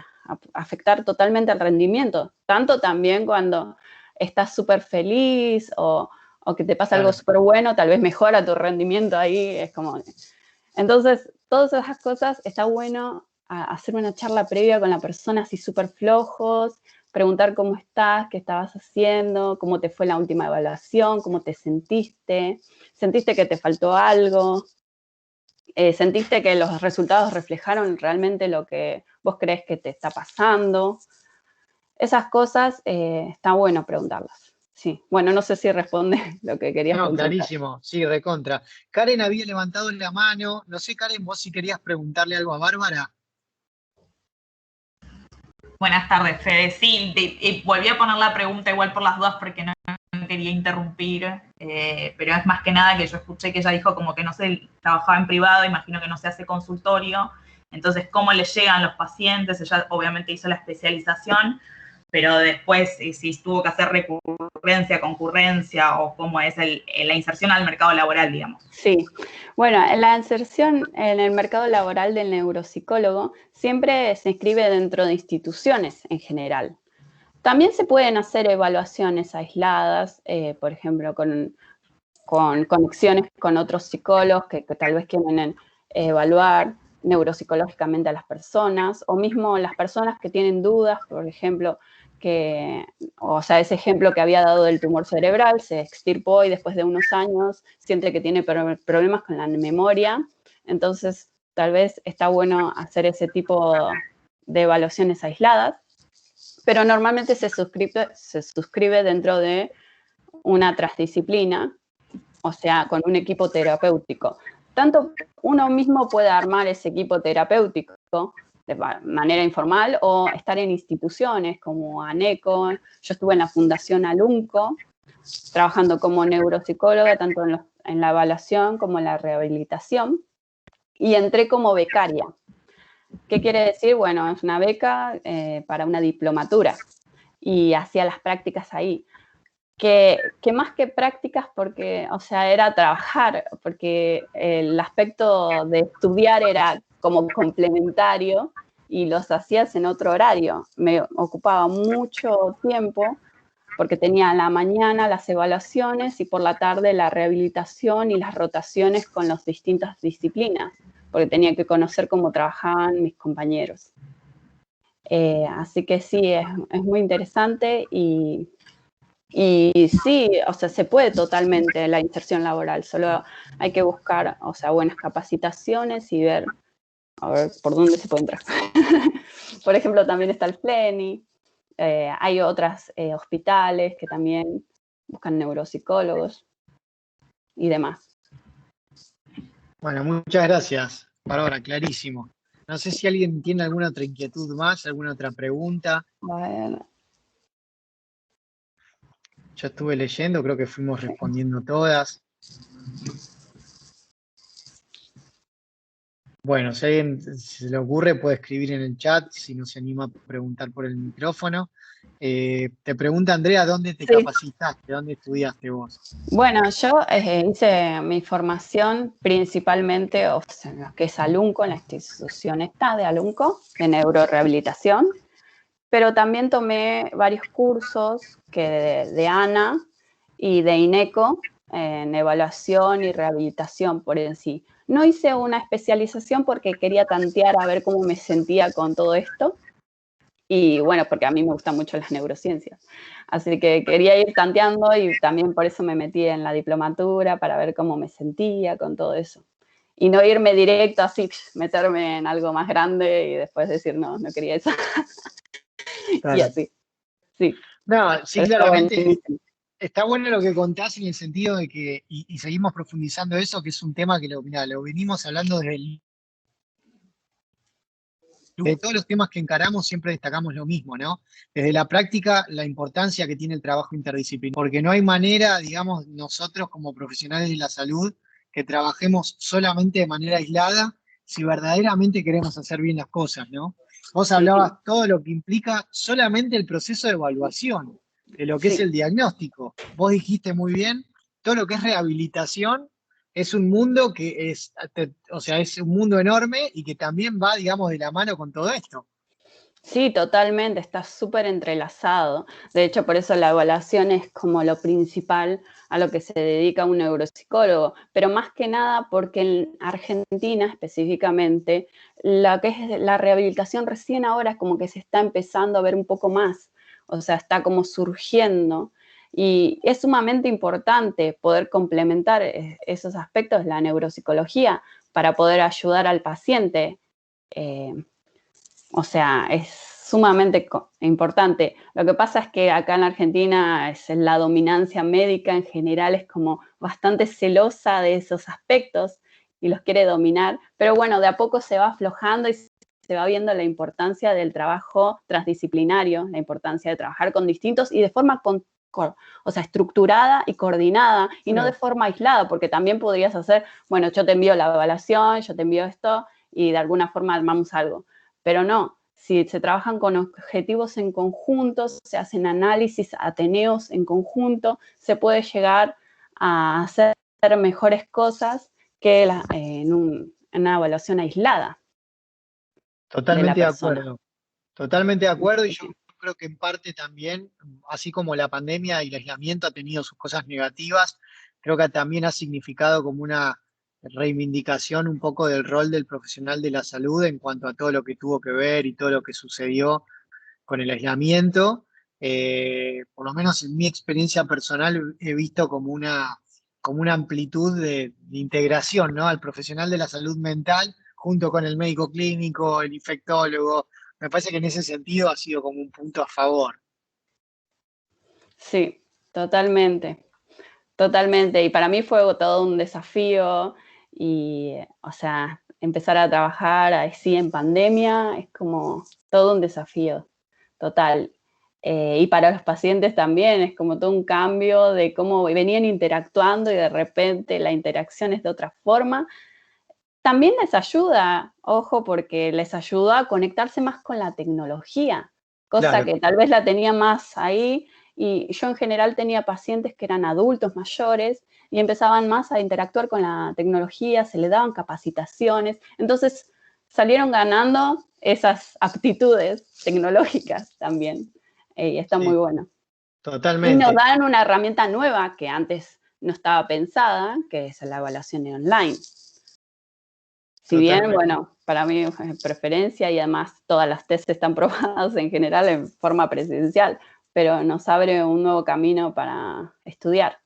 afectar totalmente el rendimiento, tanto también cuando estás súper feliz o que te pasa algo
Claro,
súper bueno, tal vez mejora tu rendimiento ahí, es como... Entonces, todas esas cosas está bueno hacer una charla previa con la persona así súper flojos, preguntar cómo estás, qué estabas haciendo, cómo te fue la última evaluación, cómo te sentiste que te faltó algo, sentiste que los resultados reflejaron realmente lo que vos crees que te está pasando. Esas cosas está bueno preguntarlas. Sí, bueno, no sé si responde lo que querías
no,
consultar.
clarísimo, sí, recontra. Karen había levantado la mano, no sé, Karen, vos si querías preguntarle algo a Bárbara.
Buenas tardes, Fede. Sí, volví a poner la pregunta igual por las dudas porque no quería interrumpir, pero es más que nada que yo escuché que ella dijo como que no se trabajaba en privado, imagino que no se hace consultorio, entonces cómo le llegan los pacientes, ella obviamente hizo la especialización, pero después si tuvo que hacer recurrencia, concurrencia, o cómo es la inserción al mercado laboral, digamos.
Sí, bueno, la inserción en el mercado laboral del neuropsicólogo siempre se inscribe dentro de instituciones en general. También se pueden hacer evaluaciones aisladas, por ejemplo, con conexiones con otros psicólogos que tal vez quieren evaluar neuropsicológicamente a las personas, o mismo las personas que tienen dudas, por ejemplo, ese ejemplo que había dado del tumor cerebral, se extirpó y después de unos años siente que tiene problemas con la memoria, entonces tal vez está bueno hacer ese tipo de evaluaciones aisladas, pero normalmente se suscribe dentro de una transdisciplina, o sea, con un equipo terapéutico. Tanto uno mismo puede armar ese equipo terapéutico de manera informal o estar en instituciones como ANECO. Yo estuve en la Fundación Alunco, trabajando como neuropsicóloga, tanto en la evaluación como en la rehabilitación, y entré como becaria. ¿Qué quiere decir? Bueno, es una beca para una diplomatura, y hacía las prácticas ahí. Que más que prácticas, porque, o sea, era trabajar, porque el aspecto de estudiar era como complementario y los hacías en otro horario. Me ocupaba mucho tiempo porque tenía a la mañana las evaluaciones y por la tarde la rehabilitación y las rotaciones con las distintas disciplinas, porque tenía que conocer cómo trabajaban mis compañeros. Así que sí, es muy interesante y sí, o sea, se puede totalmente la inserción laboral, solo hay que buscar, o sea, buenas capacitaciones y ver, a ver por dónde se puede entrar. Por ejemplo, también está el FLENI, hay otros hospitales que también buscan neuropsicólogos y demás.
Bueno, muchas gracias, Bárbara, clarísimo. No sé si alguien tiene alguna otra inquietud más, alguna otra pregunta.
Bueno,
Yo estuve leyendo, creo que fuimos respondiendo todas. Bueno, si a alguien se le ocurre puede escribir en el chat, si no se anima a preguntar por el micrófono. Te pregunta Andrea, ¿dónde te capacitaste? ¿Dónde estudiaste vos?
bueno, yo hice mi formación principalmente, o sea, que es Alunco, en la institución esta de Alunco, de neurorehabilitación, pero también tomé varios cursos de ANA y de INECO en evaluación y rehabilitación por en sí. No hice una especialización porque quería tantear a ver cómo me sentía con todo esto, y bueno, porque a mí me gustan mucho las neurociencias. Así que quería ir tanteando y también por eso me metí en la diplomatura, para ver cómo me sentía con todo eso. Y no irme directo así, meterme en algo más grande y después decir, no quería eso.
Claro.
Y así, sí.
No, sí,
Pero
claramente está bueno lo que contás en el sentido de que, y seguimos profundizando eso, que es un tema que lo venimos hablando de todos los temas que encaramos, siempre destacamos lo mismo, ¿no? Desde la práctica, la importancia que tiene el trabajo interdisciplinario, porque no hay manera, digamos, nosotros como profesionales de la salud, que trabajemos solamente de manera aislada si verdaderamente queremos hacer bien las cosas, ¿no? Vos hablabas todo lo que implica solamente el proceso de evaluación, de lo que es el diagnóstico. Vos dijiste muy bien, todo lo que es rehabilitación es un mundo que es, o sea, es un mundo enorme y que también va, digamos, de la mano con todo esto.
Sí, totalmente, está súper entrelazado. De hecho, por eso la evaluación es como lo principal a lo que se dedica un neuropsicólogo, pero más que nada porque en Argentina específicamente, lo que es la rehabilitación recién ahora es como que se está empezando a ver un poco más, o sea, está como surgiendo. Y es sumamente importante poder complementar esos aspectos de la neuropsicología para poder ayudar al paciente. O sea, es sumamente importante. Lo que pasa es que acá en Argentina la dominancia médica en general es como bastante celosa de esos aspectos y los quiere dominar, pero bueno, de a poco se va aflojando y se va viendo la importancia del trabajo transdisciplinario, la importancia de trabajar con distintos y de forma estructurada y coordinada y no de forma aislada, porque también podrías hacer, bueno, yo te envío la evaluación, yo te envío esto y de alguna forma armamos algo. Pero no, si se trabajan con objetivos en conjunto, se hacen análisis ateneos en conjunto, se puede llegar a hacer mejores cosas que en una evaluación aislada de la
Totalmente de
persona.
acuerdo. Totalmente de acuerdo, y yo creo que en parte también, así como la pandemia y el aislamiento ha tenido sus cosas negativas, creo que también ha significado como una reivindicación un poco del rol del profesional de la salud en cuanto a todo lo que tuvo que ver y todo lo que sucedió con el aislamiento. Por lo menos en mi experiencia personal he visto como una amplitud de integración, ¿no? Al profesional de la salud mental junto con el médico clínico, el infectólogo. Me parece que en ese sentido ha sido como un punto a favor.
Sí, totalmente, totalmente. Y para mí fue todo un desafío y, o sea, empezar a trabajar así en pandemia es como todo un desafío, total. Y para los pacientes también es como todo un cambio de cómo venían interactuando y de repente la interacción es de otra forma. También les ayuda, ojo, porque les ayuda a conectarse más con la tecnología, cosa
Claro,
que tal vez la tenía más ahí, y yo en general tenía pacientes que eran adultos mayores y empezaban más a interactuar con la tecnología, se le daban capacitaciones, entonces salieron ganando esas aptitudes tecnológicas también, y está muy
sí,
bueno. Y nos
totalmente.
dan una herramienta nueva que antes no estaba pensada, que es la evaluación online. Si bien,
Totalmente.
bueno, para mí es preferencia y además todas las tests están probadas en general en forma presencial, pero nos abre un nuevo camino para estudiar.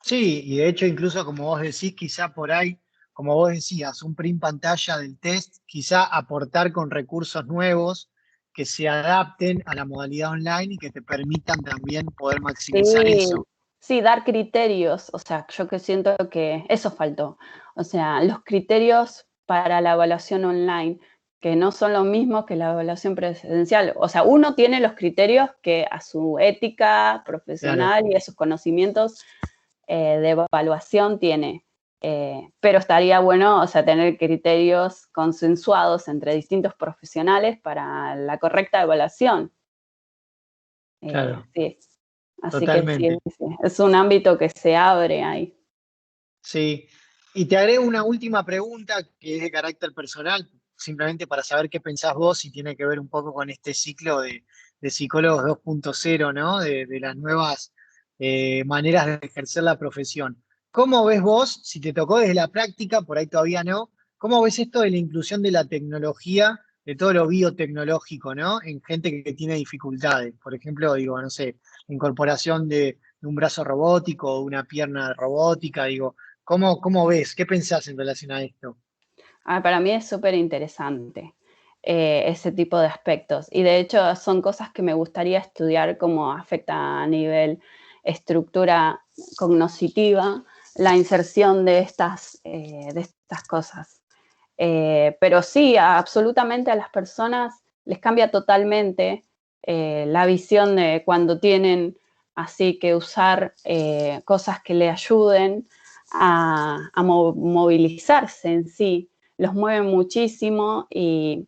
Sí, y de hecho incluso como vos decís, quizá por ahí, como vos decías, un print pantalla del test, quizá aportar con recursos nuevos que se adapten a la modalidad online y que te permitan también poder maximizar
Sí,
eso.
sí, dar criterios, o sea, yo que siento que eso faltó. O sea, los criterios para la evaluación online, que no son los mismos que la evaluación presencial. O sea, uno tiene los criterios que a su ética
Claro,
profesional y a sus conocimientos de evaluación tiene. Pero estaría bueno, o sea, tener criterios consensuados entre distintos profesionales para la correcta evaluación.
claro,
Sí. Así que sí,
totalmente.
sí, es un ámbito que se abre ahí.
Sí. Y te agrego una última pregunta que es de carácter personal, simplemente para saber qué pensás vos y tiene que ver un poco con este ciclo de psicólogos 2.0, ¿no? De las nuevas maneras de ejercer la profesión. ¿Cómo ves vos, si te tocó desde la práctica, por ahí todavía no, cómo ves esto de la inclusión de la tecnología, de todo lo biotecnológico, ¿no? En gente que tiene dificultades? Por ejemplo, digo, no sé, incorporación de un brazo robótico o una pierna robótica, digo. ¿Cómo ves? ¿Qué pensás en relación a esto?
Para mí es súper interesante ese tipo de aspectos. Y de hecho son cosas que me gustaría estudiar cómo afecta a nivel estructura cognitiva la inserción de estas cosas. Pero sí, absolutamente a las personas les cambia totalmente la visión de cuando tienen así que usar cosas que le ayuden a movilizarse en sí. Los mueven muchísimo y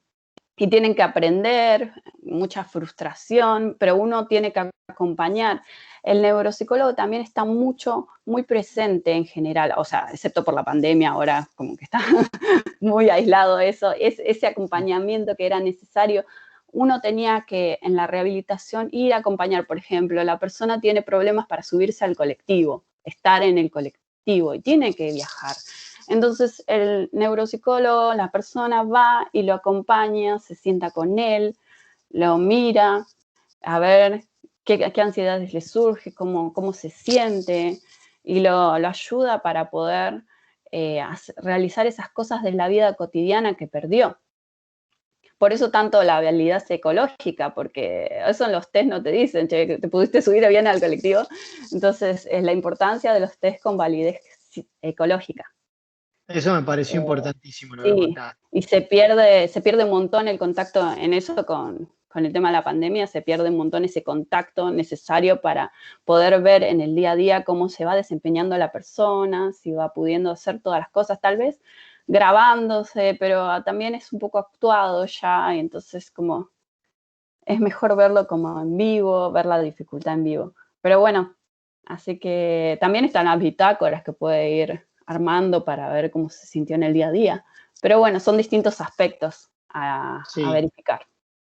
tienen que aprender, mucha frustración, pero uno tiene que acompañar. El neuropsicólogo también está muy presente en general, o sea, excepto por la pandemia, ahora como que está muy aislado eso, es ese acompañamiento que era necesario. Uno tenía que en la rehabilitación ir a acompañar, por ejemplo, la persona tiene problemas para subirse al colectivo, estar en el colectivo y tiene que viajar. Entonces el neuropsicólogo, la persona va y lo acompaña, se sienta con él, lo mira, a ver qué ansiedades le surge, cómo se siente, y lo ayuda para poder realizar esas cosas de la vida cotidiana que perdió. Por eso tanto la validez ecológica, porque eso en los test no te dicen, che, que te pudiste subir bien al colectivo. Entonces, es la importancia de los test con validez ecológica.
Eso me pareció importantísimo lo que
Sí,
contaste.
y se pierde un montón el contacto en eso con el tema de la pandemia, se pierde un montón ese contacto necesario para poder ver en el día a día cómo se va desempeñando la persona, si va pudiendo hacer todas las cosas. Tal vez grabándose, pero también es un poco actuado ya, y entonces como es mejor verlo como en vivo, ver la dificultad en vivo. Pero bueno, así que también están las bitácoras que puede ir armando para ver cómo se sintió en el día a día. Pero bueno, son distintos aspectos a
Sí.
verificar.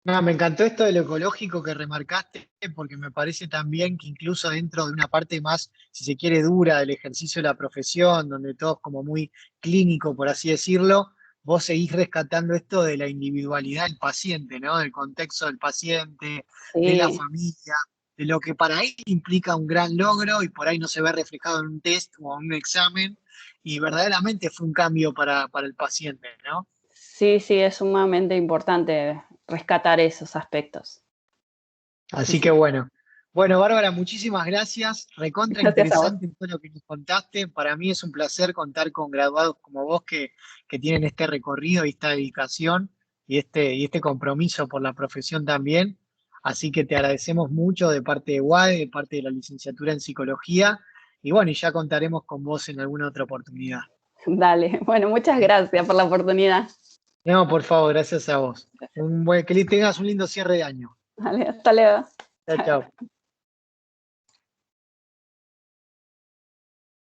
No, me encantó esto de lo ecológico que remarcaste, porque me parece también que incluso dentro de una parte más, si se quiere, dura del ejercicio de la profesión, donde todo es como muy clínico, por así decirlo, vos seguís rescatando esto de la individualidad del paciente, ¿no? Del contexto del paciente, de la
Sí,
familia, de lo que para él implica un gran logro y por ahí no se ve reflejado en un test o en un examen, y verdaderamente fue un cambio para el paciente, ¿no?
sí, sí, es sumamente importante rescatar esos aspectos. Sí,
Así que
sí.
bueno. Bueno, Bárbara, muchísimas gracias. Recontra
Gracias a vos.
interesante todo lo que nos contaste. Para mí es un placer contar con graduados como vos que tienen este recorrido y esta dedicación y este compromiso por la profesión también. Así que te agradecemos mucho de parte de UADE, de parte de la licenciatura en psicología. Y bueno, y ya contaremos con vos en alguna otra oportunidad.
Dale. Bueno, muchas gracias por la oportunidad.
No, por favor, gracias a vos. Que tengas un lindo cierre de año.
Dale, hasta luego.
Chao, chao.